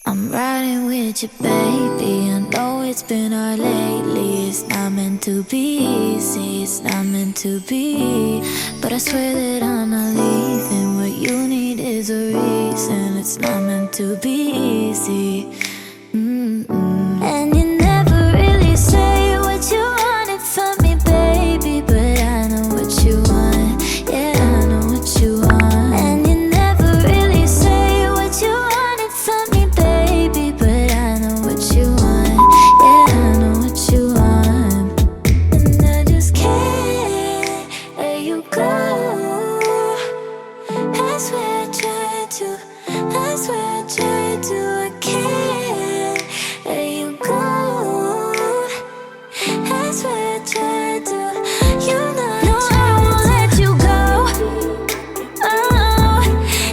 I'm riding with you, baby. I know it's been hard lately. It's not meant to be easy. It's not meant to be. But I swear that I'm not leaving. What you need is a reason. It's not meant to be easy. And you never really say what you wanted from me, baby. But I know what you want. Yeah, I know what you want. And you never really say what you wanted from me, baby. But I know what you want. Yeah, I know what you want. And I just can't let you go. I swear I tried to. I swear I tried to. I can't let you go. I swear I tried to. You know no, I won't let you go. Oh,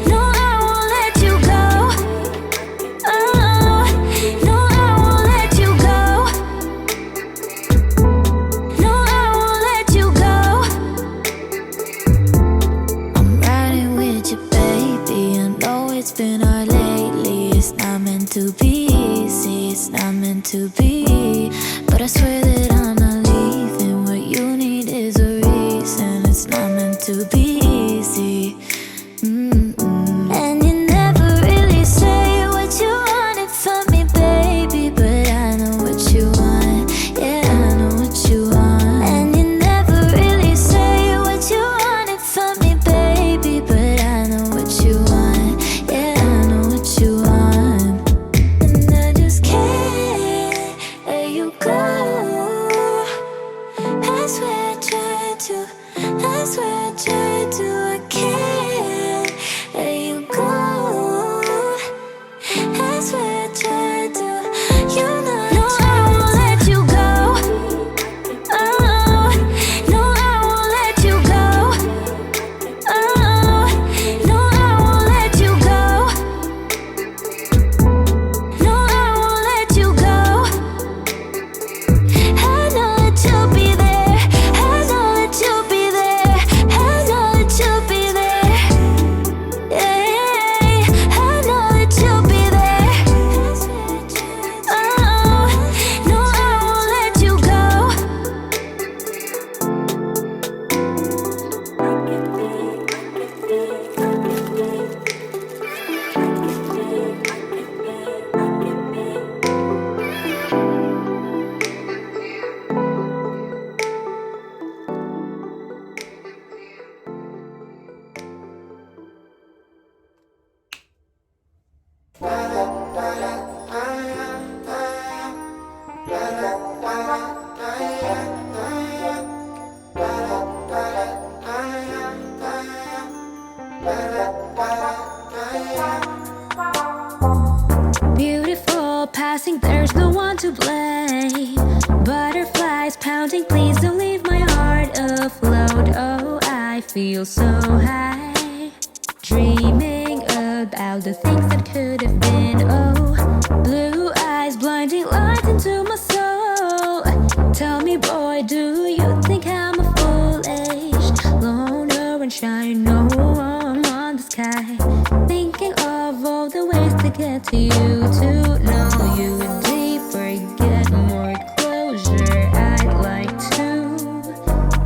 no, I won't let you go. Oh, no, I won't let you go. No, I won't let you go. I'm riding with you, baby. I know it's been hard lately. It's not meant to be easy. It's not meant to be. But I swear that I'm not leaving. What you need is a reason. It's not meant to be easy. And you never really say what you wanted from me, baby. But I know what you want. Yeah, I know what you want. And you never really say what you wanted from me, baby. But I know what you want. Yeah, I know what you want. And I just can't let you go. I swear I tried to. I swear I tried to. I can't let you go. I swear I tried to. You know no, I won't let you go. Oh, no, I won't let you go. Oh, no, I won't let you go. No, I won't let you go. I know that you'll be there. I know that you'll be there. I know that you'll be there. Yeah, I know that you'll be there. Oh, no, I won't let you go. Beautiful passing, there's no one to blame. Butterflies pounding, please don't leave my heart afloat. Oh, I feel so high, dreaming about the things that could have been. Oh, blue eyes blinding light into my soul. Tell me, boy, do you think I'm a foolish loner and shy? No, I'm on the sky, thinking of all the ways to get to you, to know you deeper, get more closure. I'd like to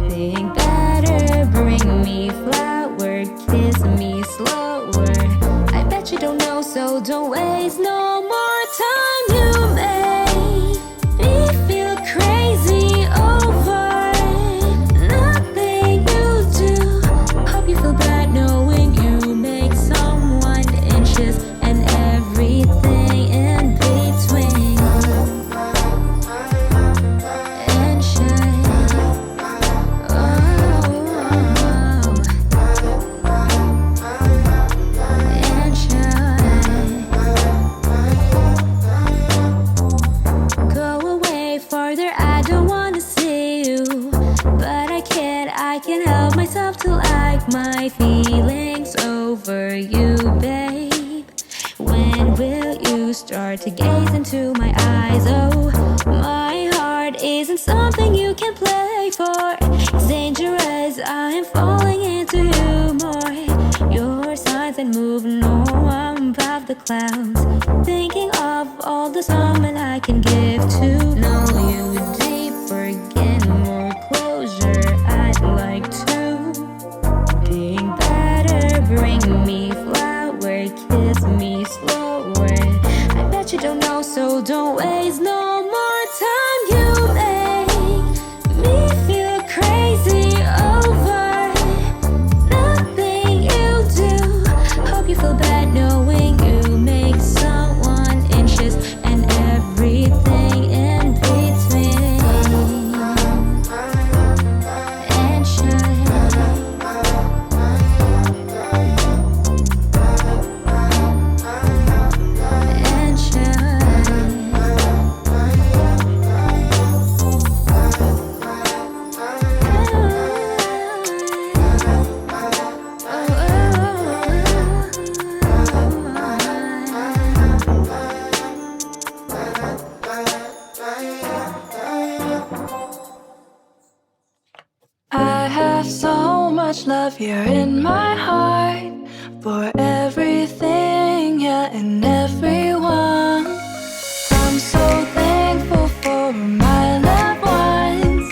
think better, bring me flower, kiss me slower. I bet you don't know, so don't waste no more time. You made me feel crazy over nothing you do. Hope you feel bad knowing you make someone anxious and everything in between. And shy. And shy. Go away farther, I don't wanna see you, but I can't help myself to like my feelings over you, babe. When will you start to gaze into my eyes? Oh, my heart isn't something you can play for. It's dangerous, I am falling into you more. Your signs and moving on above the clouds, thinking have all the someone I can give to. Know you deeper, get more closure. I'd like to think better. Bring me flower, kiss me slower. I bet you don't know, so don't waste no more time. You make me feel crazy over nothing you do. Hope you feel bad knowing you make someone anxious and everything in between. Anxious. I have so much love here in my heart for everything, yeah, and everyone. I'm so thankful for my loved ones.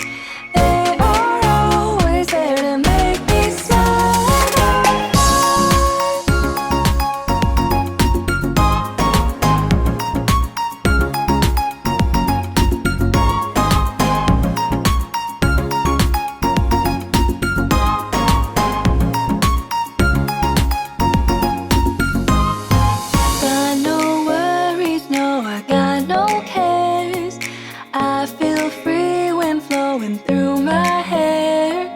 They are always there to make me smile. Got no worries, no, I got no cares. I feel free when flowing through my hair.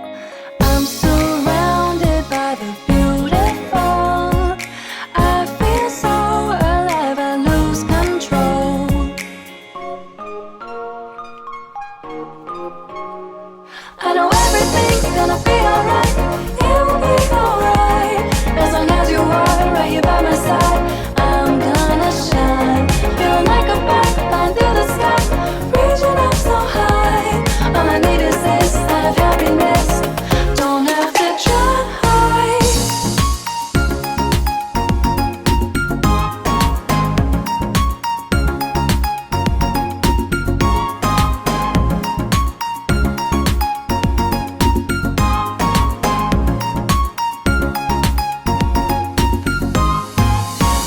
I'm surrounded by the beautiful. I feel so alive, I lose control. I know everything's gonna be alright. You'll be alright. As long as you are right here by my side, I'm gonna shine. Feeling like a bat flying through the sky, reaching up so high. All I need is this kind of happiness. Don't have to try.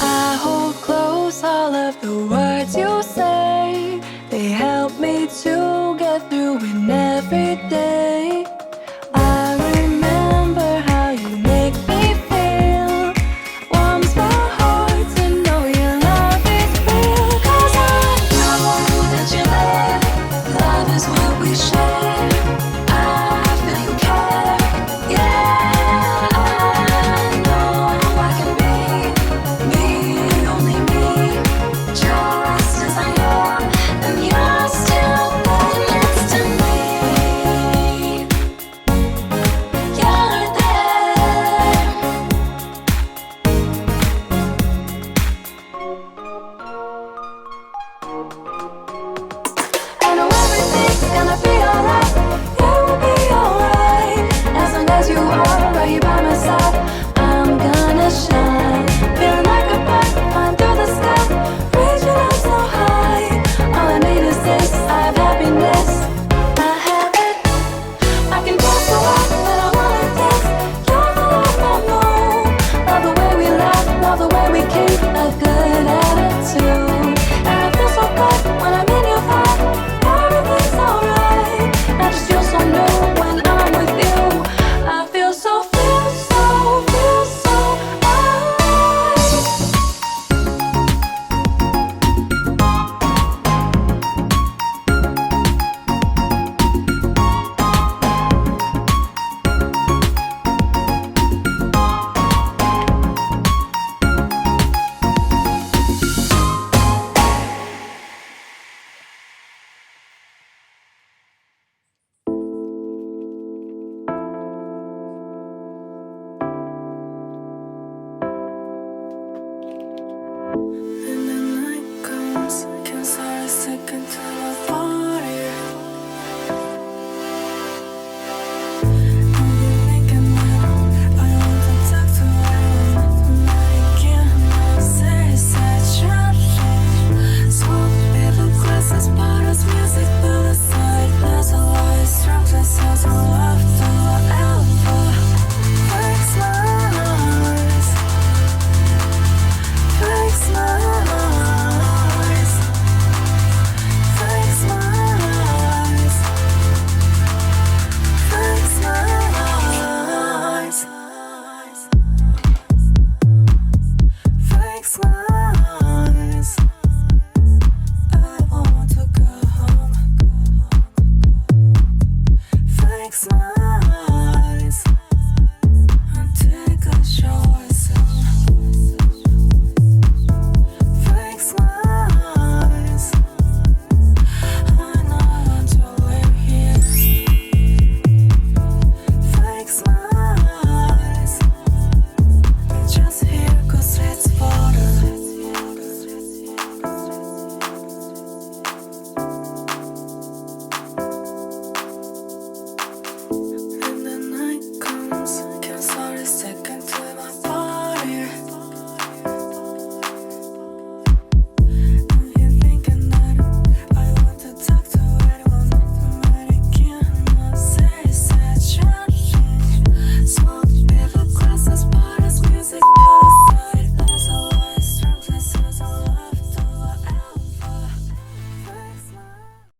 I hold close all of the